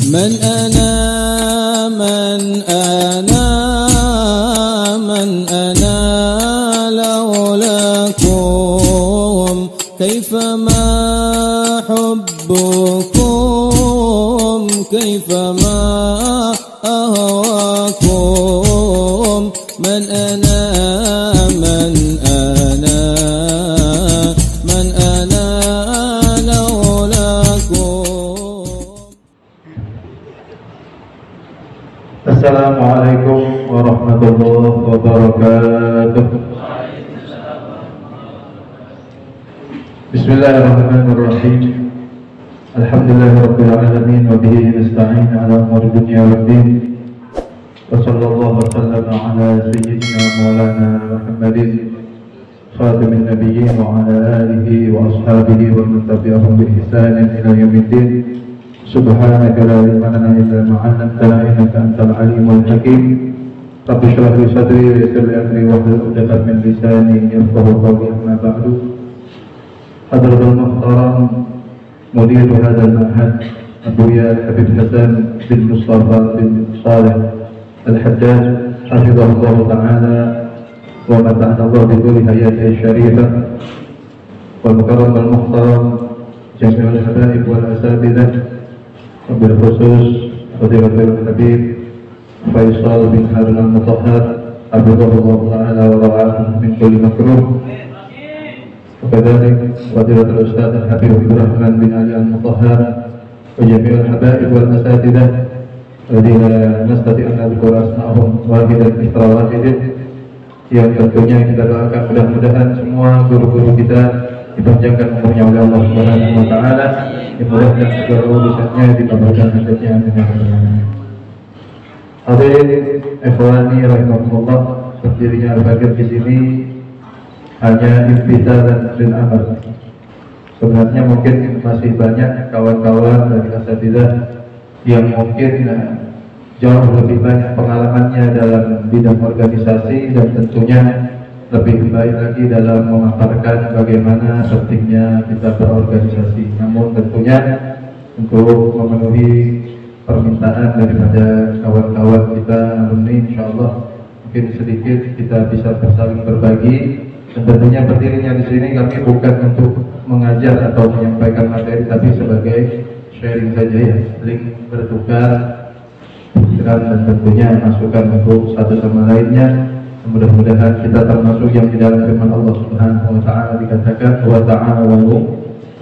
من أنا من أنا من أنا لولاكم كيفما حبكم كيفما أهواكم من أنا من أنا من أنا لولاكم. Assalamualaikum warahmatullahi wabarakatuh. Bismillahirrahmanirrahim. Alhamdulillahirabbil alamin wa bihi nasta'in ala umuri dunya waddin. Wa sallallahu wa sallama ala sayyidina maulana Muhammadin khatamin nabiyyin wa ala alihi wa ashabihi wa man tabi'ahum bi ihsanin ila yaumiddin. Subhanaka la ilma lana illa ma 'allamtana innaka antal alimul hakim. Rabbi shrah li sadri wa yassir li amri wahlul 'uqdatam min lisani yafqahu qawli. Amma ba'du. Hadratul muhtaram mudir hadzal ma'had Abuya Habib Hasan bin Mustafa bin Saleh Al-Haddad hafizahullah ta'ala wa mata'ana Allah bi kulli hayatihi syarifah. Wal mukarram wal muhtaram jami'ul habaib wal asatidzah, wabil khusus Fadilatul Habib Faisal bin Harun al-Mutahhar hafizahullah ta'ala wa ra'ahu min kulli makruh. وكذلك فضيلة الأستاذ الحبيب عبد الرحمن بن علي المطهر وجميع الحبائب والأساتذة الذين نستطيع أن نذكر أسماءهم واحدا مثل واحد, yang tentunya kita doakan mudah-mudahan semua guru-guru kita dipanjangkan umurnya oleh Allah Subhanahu wa taala, dimudahkan segala urusannya, dikabulkan hajatnya. Hadirin ikhwani rahimakumullah, berdirinya Al-Bagir di sini hanya imtithalan lil amal. Sebenarnya mungkin masih banyak kawan-kawan dari asatidzah yang mungkin jauh lebih banyak pengalamannya dalam bidang organisasi dan tentunya lebih baik lagi dalam memaparkan bagaimana pentingnya kita berorganisasi. Namun tentunya untuk memenuhi permintaan daripada kawan-kawan kita alumni, insyaallah mungkin sedikit kita bisa saling berbagi. Dan tentunya berdirinya di sini kami bukan untuk mengajar atau menyampaikan materi, tapi sebagai sharing saja ya, saling bertukar pikiran dan tentunya masukan untuk satu sama lainnya. Mudah-mudahan kita termasuk yang di dalam firman Allah Subhanahu wa taala dikatakan wa ta'awanu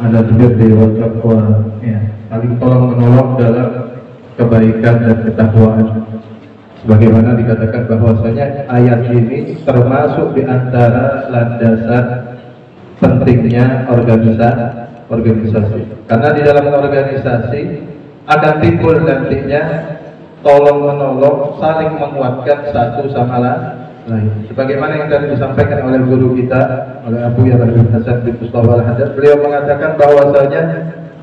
'alal birri wat taqwa, ya, saling tolong menolong dalam kebaikan dan ketakwaan. Sebagaimana dikatakan bahwasanya ayat ini termasuk di antara landasan pentingnya organisasi. Karena di dalam organisasi akan timbul nantinya tolong menolong, saling menguatkan satu sama lain. Sebagaimana yang tadi disampaikan oleh guru kita, oleh Abu Habib Hasan bin Mustafa Al-Haddad, beliau mengatakan bahwasanya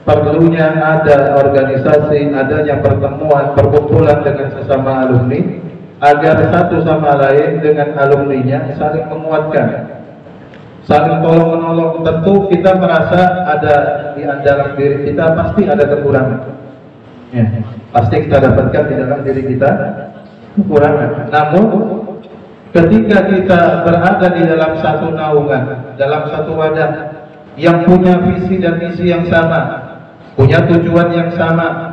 perlunya ada organisasi, adanya pertemuan, perkumpulan dengan sesama alumni, agar satu sama lain dengan alumninya saling menguatkan, saling tolong menolong. Tentu kita merasa ada di dalam diri kita pasti ada kekurangan, ya, pasti kita dapatkan di dalam diri kita kekurangan. Namun ketika kita berada di dalam satu naungan, dalam satu wadah yang punya visi dan misi yang sama, punya tujuan yang sama,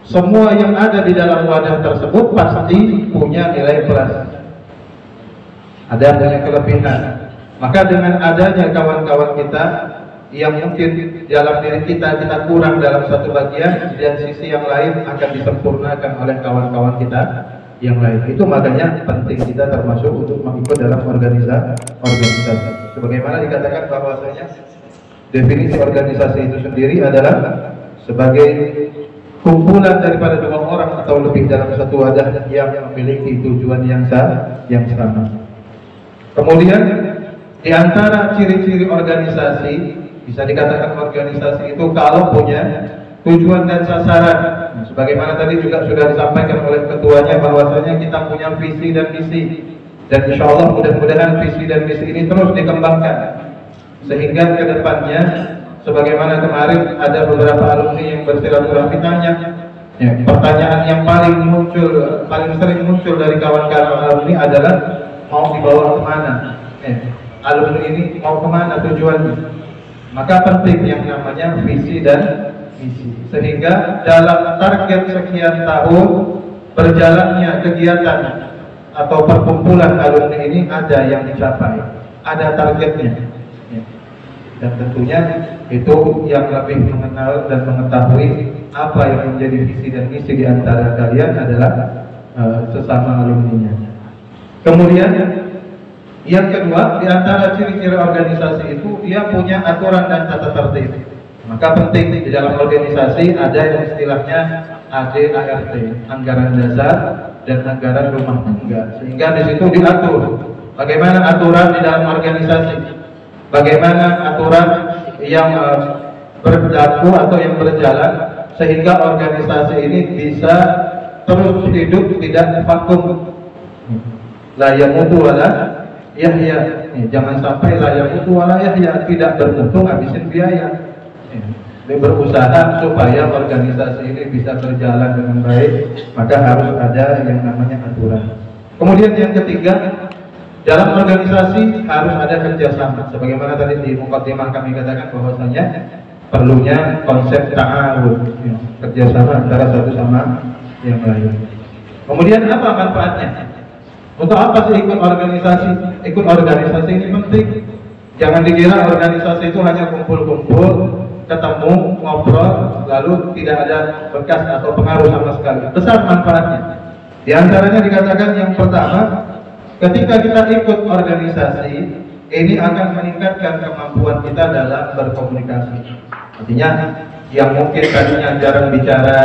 semua yang ada di dalam wadah tersebut pasti punya nilai plus, ada punya kelebihan. Maka dengan adanya kawan-kawan kita yang mungkin dalam diri kita kurang dalam satu bagian, dan sisi yang lain akan disempurnakan oleh kawan-kawan kita yang lain. Itu makanya penting kita termasuk untuk mengikut dalam organisasi. Sebagaimana dikatakan bahwasanya definisi organisasi itu sendiri adalah sebagai kumpulan daripada dua orang atau lebih dalam satu wadah yang memiliki tujuan yang sama. Kemudian di antara ciri-ciri organisasi, bisa dikatakan organisasi itu kalau punya tujuan dan sasaran. Sebagaimana tadi juga sudah disampaikan oleh ketuanya bahwasanya kita punya visi dan misi, dan insya Allah mudah-mudahan visi dan misi ini terus dikembangkan sehingga kedepannya Sebagaimana kemarin ada beberapa alumni yang bersilaturahmi tanya, pertanyaan yang paling sering muncul dari kawan-kawan alumni adalah mau dibawa kemana? Alumni ini mau kemana tujuannya? Maka penting yang namanya visi dan misi. Sehingga dalam target sekian tahun berjalannya kegiatan atau perkumpulan alumni ini ada yang dicapai, ada targetnya. Dan tentunya itu yang lebih mengenal dan mengetahui apa yang menjadi visi dan misi di antara kalian adalah sesama alumninya. Kemudian yang kedua, di antara ciri-ciri organisasi itu dia punya aturan dan tata tertib. Maka penting di dalam organisasi ada yang istilahnya ADART, anggaran dasar dan anggaran rumah tangga. Sehingga di situ diatur bagaimana aturan di dalam organisasi, bagaimana aturan yang berlaku atau yang berjalan sehingga organisasi ini bisa terus hidup, tidak vakum. La yamutu wala yahya. Jangan sampai la yamutu wala yahya, tidak bermutu ngabisin biaya. Berusaha supaya organisasi ini bisa berjalan dengan baik, maka harus ada yang namanya aturan. Kemudian yang ketiga, dalam organisasi harus ada kerjasama. Sebagaimana tadi di mukadimah kami katakan bahwasanya perlunya konsep ta'awun, kerjasama antara satu sama yang lain. Kemudian apa manfaatnya? Untuk apa sih ikut organisasi? Ikut organisasi ini penting. Jangan dikira organisasi itu hanya kumpul-kumpul, ketemu, ngobrol, lalu tidak ada bekas atau pengaruh sama sekali. Besar manfaatnya. Di antaranya dikatakan yang pertama, ketika kita ikut organisasi, ini akan meningkatkan kemampuan kita dalam berkomunikasi. Artinya, yang mungkin tadinya jarang bicara,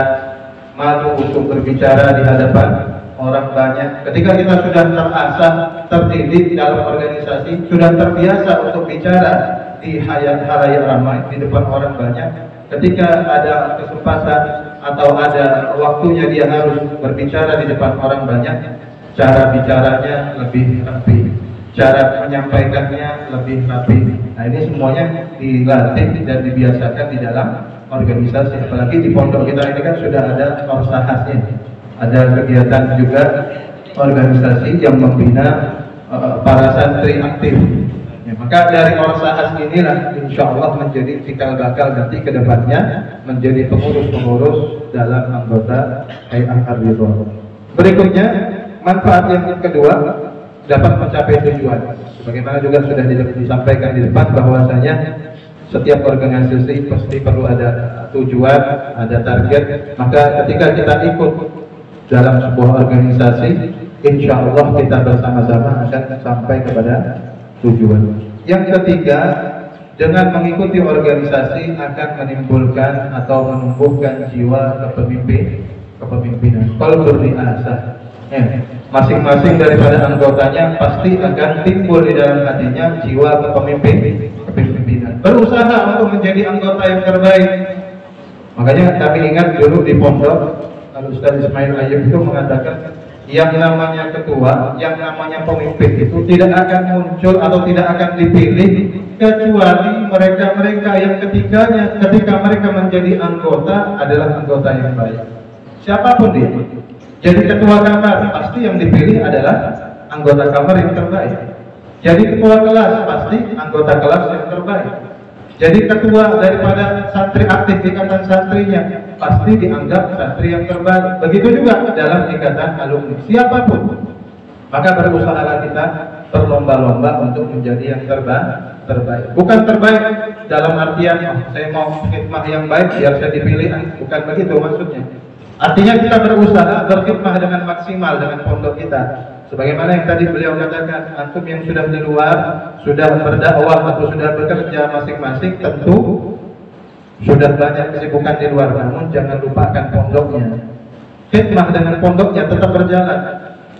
malu untuk berbicara di hadapan orang banyak. Ketika kita sudah terasah, terdidik dalam organisasi, sudah terbiasa untuk bicara di halayak ramai, di depan orang banyak. Ketika ada kesempatan atau ada waktunya dia harus berbicara di depan orang banyak, cara bicaranya lebih rapi, cara menyampaikannya lebih rapi. Nah, ini semuanya dilatih dan dibiasakan di dalam organisasi. Apalagi di pondok kita ini kan sudah ada orsahasnya, ada kegiatan juga organisasi yang membina para santri aktif. Ya, maka dari orsahas inilah insya Allah menjadi cikal bakal nanti ke depannya menjadi pengurus-pengurus dalam anggota Hay'ah Ar-Ridha. Berikutnya, manfaat yang kedua, dapat mencapai tujuan. Sebagaimana juga sudah disampaikan di depan bahwasanya setiap organisasi pasti perlu ada tujuan, ada target. Maka ketika kita ikut dalam sebuah organisasi, insya Allah kita bersama-sama akan sampai kepada tujuan. Yang ketiga, dengan mengikuti organisasi akan menimbulkan atau menumbuhkan jiwa kepemimpinan. Qalbur ri'asah. Masing-masing daripada anggotanya pasti akan timbul di dalam hatinya jiwa kepemimpinan. Berusaha untuk menjadi anggota yang terbaik. Makanya kami ingat dulu di pondok, Ustaz Ismail Ayyub itu mengatakan yang namanya ketua, yang namanya pemimpin itu tidak akan muncul atau tidak akan dipilih kecuali mereka-mereka yang ketika mereka menjadi anggota adalah anggota yang baik. Siapapun dia. Jadi ketua kamar pasti yang dipilih adalah anggota kamar yang terbaik. Jadi ketua kelas pasti anggota kelas yang terbaik. Jadi ketua daripada santri aktif ikatan santrinya pasti dianggap santri yang terbaik. Begitu juga dalam ikatan alumni, siapapun. Maka berusahalah kita berlomba-lomba untuk menjadi yang terbaik. Bukan terbaik dalam artian saya mau khidmah yang baik biar saya dipilih, bukan begitu maksudnya. Artinya kita berusaha berkhidmah dengan maksimal dengan pondok kita. Sebagaimana yang tadi beliau katakan, antum yang sudah di luar, sudah berdakwah atau sudah bekerja masing-masing, tentu sudah banyak kesibukan di luar. Namun jangan lupakan pondoknya. Khidmah dengan pondoknya tetap berjalan.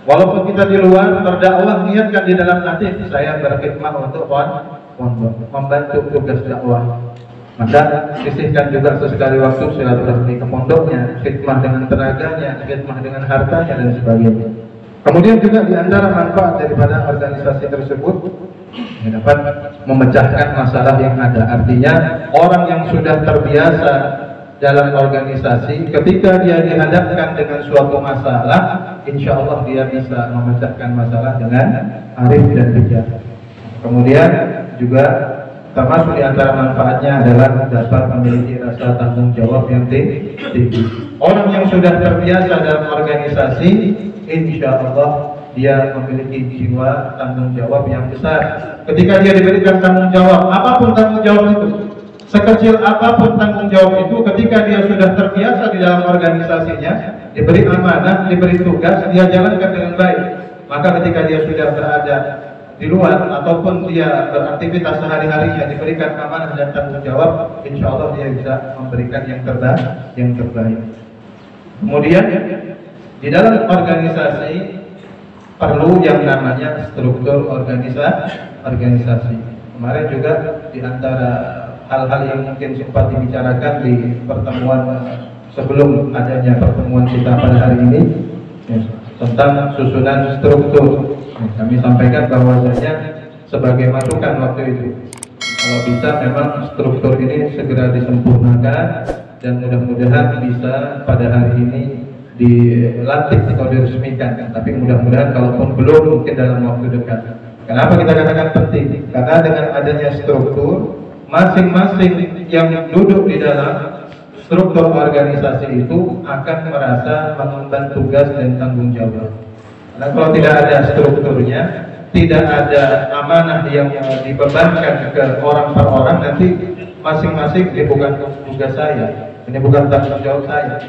Walaupun kita di luar berdakwah, niatkan di dalam hati saya berkhidmah untuk pondok, membantu tugas dakwah. Maka sisihkan juga sesekali waktu silaturahmi ke pondoknya, khidmah dengan tenaganya, khidmah dengan hartanya dan sebagainya. Kemudian juga di antara manfaat daripada organisasi tersebut dapat memecahkan masalah yang ada. Artinya orang yang sudah terbiasa dalam organisasi, ketika dia dihadapkan dengan suatu masalah, insya Allah dia bisa memecahkan masalah dengan arif dan bijak. Kemudian juga termasuk di antara manfaatnya adalah dapat memiliki rasa tanggung jawab yang tinggi. Orang yang sudah terbiasa dalam organisasi, insya Allah dia memiliki jiwa tanggung jawab yang besar. Ketika dia diberikan tanggung jawab, apapun tanggung jawab itu, sekecil apapun tanggung jawab itu, ketika dia sudah terbiasa di dalam organisasinya, diberi amanah, diberi tugas, dia jalankan dengan baik. Maka ketika dia sudah berada di luar ataupun dia beraktivitas sehari-harinya, diberikan amanah dan tanggung jawab, insya Allah dia bisa memberikan yang terbaik. Kemudian di dalam organisasi perlu yang namanya struktur organisasi. Kemarin juga di antara hal-hal yang mungkin sempat dibicarakan di pertemuan sebelum adanya pertemuan kita pada hari ini, ya, tentang susunan struktur. Kami sampaikan bahwasanya sebagai masukan waktu itu, kalau bisa memang struktur ini segera disempurnakan dan mudah-mudahan bisa pada hari ini dilatih atau diresmikan. Tapi mudah-mudahan kalaupun belum, mungkin dalam waktu dekat. Kenapa kita katakan penting? Karena dengan adanya struktur, masing-masing yang duduk di dalam struktur organisasi itu akan merasa mengemban tugas dan tanggung jawab. Karena kalau tidak ada strukturnya, tidak ada amanah yang dibebankan ke orang per orang, nanti masing-masing ini bukan tugas saya, ini bukan tanggung jawab saya.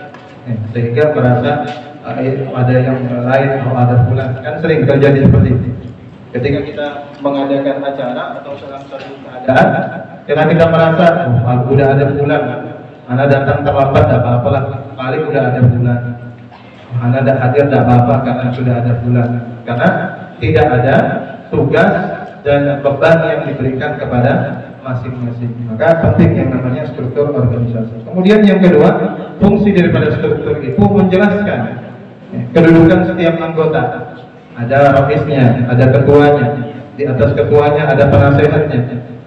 Sehingga merasa ada yang lain atau ada bulan. Kan sering terjadi seperti itu. Ketika kita mengadakan acara atau dalam satu keadaan, karena kita merasa udah ada bulan, Anda datang terlambat tidak apa-apalah, paling udah ada bulan. Anda tidak hadir tidak apa-apa karena sudah ada bulan. Karena tidak ada tugas dan beban yang diberikan kepada masing-masing. Maka penting yang namanya struktur organisasi. Kemudian yang kedua, fungsi daripada struktur itu menjelaskan kedudukan setiap anggota. Ada raisnya, ada ketuanya, di atas ketuanya ada penasehatnya,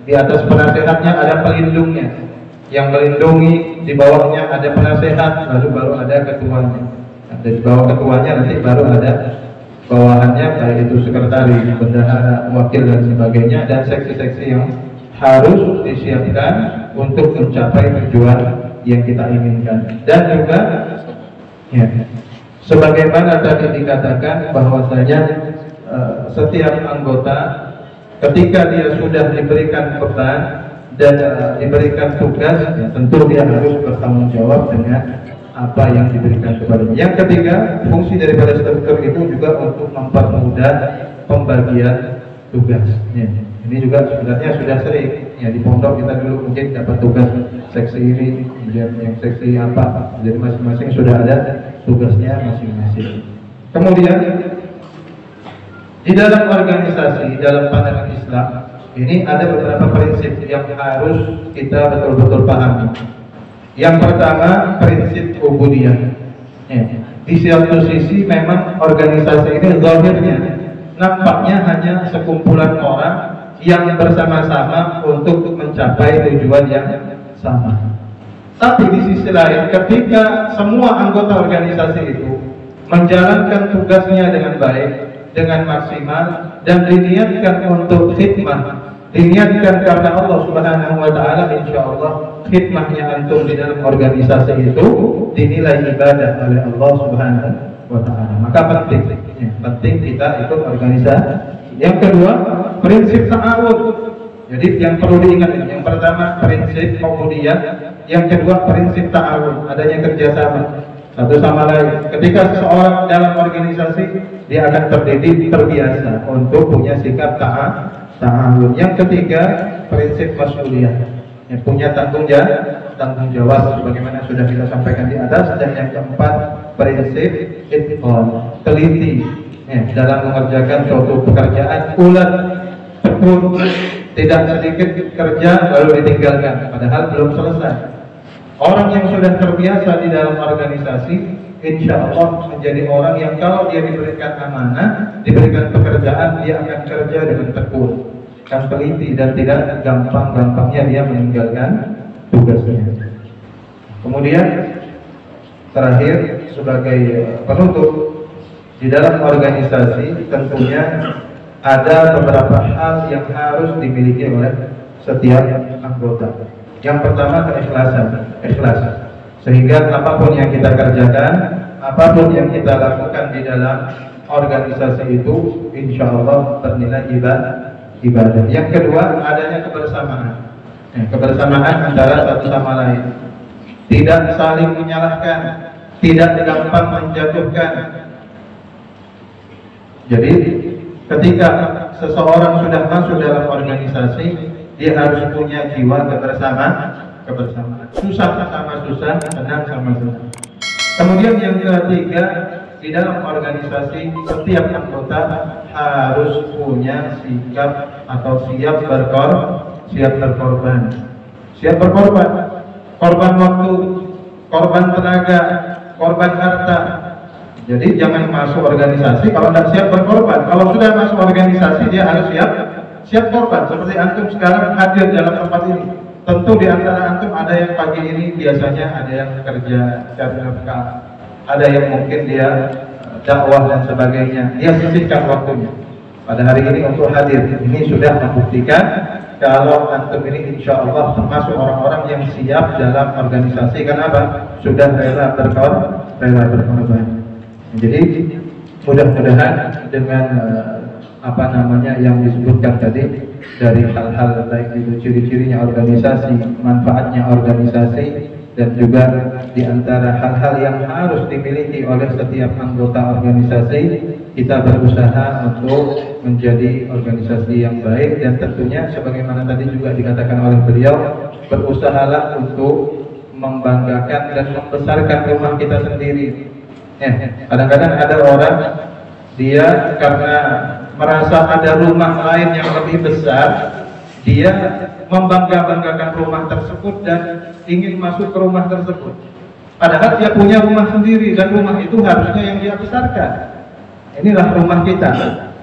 di atas penasehatnya ada pelindungnya, yang melindungi di bawahnya ada penasehat, lalu baru ada ketuanya. Di bawah ketuanya nanti baru ada bawahannya, baik itu sekretaris, bendahara, wakil dan sebagainya, dan seksi-seksi yang harus disiapkan untuk mencapai tujuan yang kita inginkan. Dan juga ya, sebagaimana tadi dikatakan bahwasanya setiap anggota ketika dia sudah diberikan beban dan diberikan tugas, ya, tentu dia harus bertanggung jawab dengan apa yang diberikan kepadanya. Yang ketiga, fungsi daripada struktur itu juga untuk mempermudah pembagian tugas. Ya. Ini juga sebenarnya sudah sering ya, di pondok kita dulu mungkin dapat tugas seksi ini, kemudian yang seksi apa, jadi masing-masing sudah ada tugasnya masing-masing. Kemudian di dalam organisasi, dalam pandangan Islam ini ada beberapa prinsip yang harus kita betul-betul pahami. Yang pertama, prinsip ubudiyah. Ya. Di satu sisi memang organisasi ini zahirnya nampaknya hanya sekumpulan orang yang bersama-sama untuk mencapai tujuan yang sama. Tapi di sisi lain, ketika semua anggota organisasi itu menjalankan tugasnya dengan baik, dengan maksimal, dan diniatkan untuk khidmah, diniatkan karena Allah Subhanahu wa Ta'ala, insya Allah khidmahnya antum di dalam organisasi itu dinilai ibadah oleh Allah Subhanahu wa Ta'ala. Maka penting kita ikut organisasi. Yang kedua, prinsip ta'awun. Jadi yang perlu diingat ini, yang pertama prinsip ubudiyah, yang kedua prinsip ta'awun, adanya kerjasama satu sama lain. Ketika seseorang dalam organisasi, dia akan terdidik, terbiasa untuk punya sikap ta'awun. Yang ketiga, prinsip mas'uliyah, yang punya tanggung jawab sebagaimana sudah kita sampaikan di atas. Dan yang keempat, prinsip itqan, teliti ya, dalam mengerjakan suatu pekerjaan, ulat, tekun, tidak sedikit kerja lalu ditinggalkan padahal belum selesai. Orang yang sudah terbiasa di dalam organisasi, insya Allah menjadi orang yang kalau dia diberikan amanah, diberikan pekerjaan, dia akan kerja dengan tekun. kan teliti dan tidak gampang-gampangnya dia meninggalkan tugasnya. Kemudian terakhir sebagai penutup, di dalam organisasi tentunya ada beberapa hal yang harus dimiliki oleh setiap anggota. Yang pertama ikhlas. Sehingga apapun yang kita kerjakan, apapun yang kita lakukan di dalam organisasi itu, insya Allah bernilai ibadah. Yang kedua, adanya kebersamaan. Kebersamaan antara satu sama lain. Tidak saling menyalahkan, tidak gampang menjatuhkan. Jadi ketika seseorang sudah masuk dalam organisasi, dia harus punya jiwa kebersamaan. Susah sama susah, senang sama senang. Kemudian yang ketiga, di dalam organisasi setiap anggota harus punya sikap atau siap berkorban. Korban waktu, korban tenaga, korban harta. Jadi jangan masuk organisasi kalau tidak siap berkorban. Kalau sudah masuk organisasi, dia harus siap korban. Seperti antum sekarang hadir dalam tempat ini. Tentu di antara antum ada yang pagi ini biasanya ada yang kerja cari nafkah, ada yang mungkin dia dakwah dan sebagainya. Dia sisihkan waktunya pada hari ini untuk hadir. Ini sudah membuktikan kalau antum ini insya Allah termasuk orang-orang yang siap dalam organisasi. Kenapa? Sudah rela berkorban. Jadi mudah-mudahan dengan yang disebutkan tadi dari hal-hal baik itu ciri-cirinya organisasi, manfaatnya organisasi, dan juga di antara hal-hal yang harus dimiliki oleh setiap anggota organisasi, kita berusaha untuk menjadi organisasi yang baik. Dan tentunya sebagaimana tadi juga dikatakan oleh beliau, berusahalah untuk membanggakan dan membesarkan rumah kita sendiri. Kadang-kadang ada orang, dia karena merasa ada rumah lain yang lebih besar, dia membangga-banggakan rumah tersebut dan ingin masuk ke rumah tersebut. Padahal dia punya rumah sendiri, dan rumah itu harusnya yang dia besarkan. Inilah rumah kita.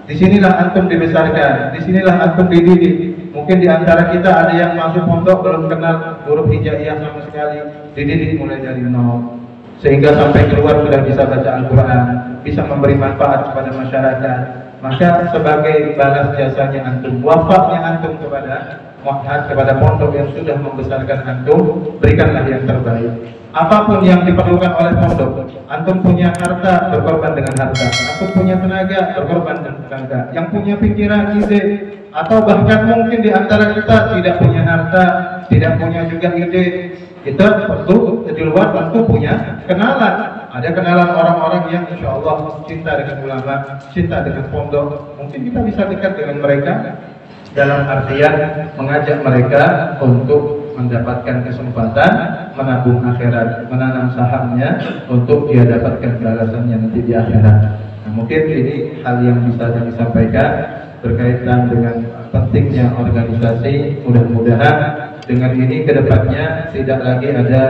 Disinilah antum dibesarkan, disinilah antum dididik. Mungkin di antara kita ada yang masuk pondok belum kenal huruf hijaiyah sama sekali, dididik mulai dari nol, sehingga sampai keluar sudah bisa baca Al-Quran, bisa memberi manfaat kepada masyarakat. Maka sebagai balas jasanya antum, wafaknya antum kepada mu'had, kepada pondok yang sudah membesarkan antum, berikanlah yang terbaik. Apapun yang diperlukan oleh pondok, antum punya harta, berkorban dengan harta. Antum punya tenaga, berkorban dengan tenaga. Yang punya pikiran, ide, atau bahkan mungkin di antara kita tidak punya harta, tidak punya juga ide, kita tentu di luar tentu punya kenalan. Ada kenalan orang-orang yang insya Allah cinta dengan ulama, cinta dengan pondok. Mungkin kita bisa dekat dengan mereka dalam artian mengajak mereka untuk mendapatkan kesempatan menabung akhirat, menanam sahamnya untuk dia dapatkan balasannya nanti di akhirat. Nah, mungkin ini hal yang bisa kami sampaikan berkaitan dengan pentingnya organisasi. Mudah-mudahan dengan ini kedepannya tidak lagi ada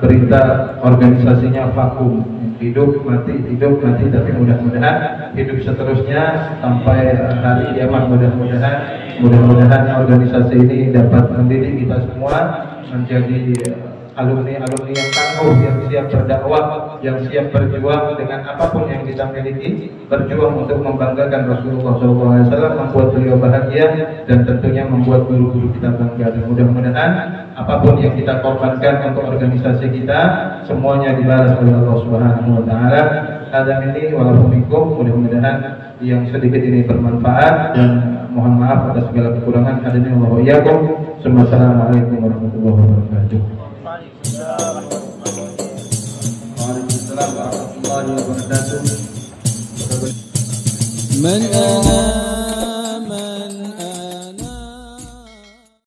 berita organisasinya vakum, hidup mati, tapi mudah-mudahan hidup seterusnya sampai hari kiamat. Mudah-mudahan organisasi ini dapat mendidik kita semua menjadi alumni-alumni yang tangguh, yang siap berdakwah, yang siap berjuang dengan apapun yang kita miliki, berjuang untuk membanggakan Rasulullah SAW, membuat beliau bahagia, dan tentunya membuat guru-guru kita bangga. Dan mudah-mudahan apapun yang kita korbankan untuk organisasi kita, semuanya dibalas oleh Allah Subhanahu wa Ta'ala. Adam ini walaupun minkum, mudah-mudahan yang sedikit ini bermanfaat, dan mohon maaf atas segala kekurangan. Hadirin Allah wa iyyakum. Assalamualaikum warahmatullahi wabarakatuh. Waalaikumsalam warahmatullahi wabarakatuh.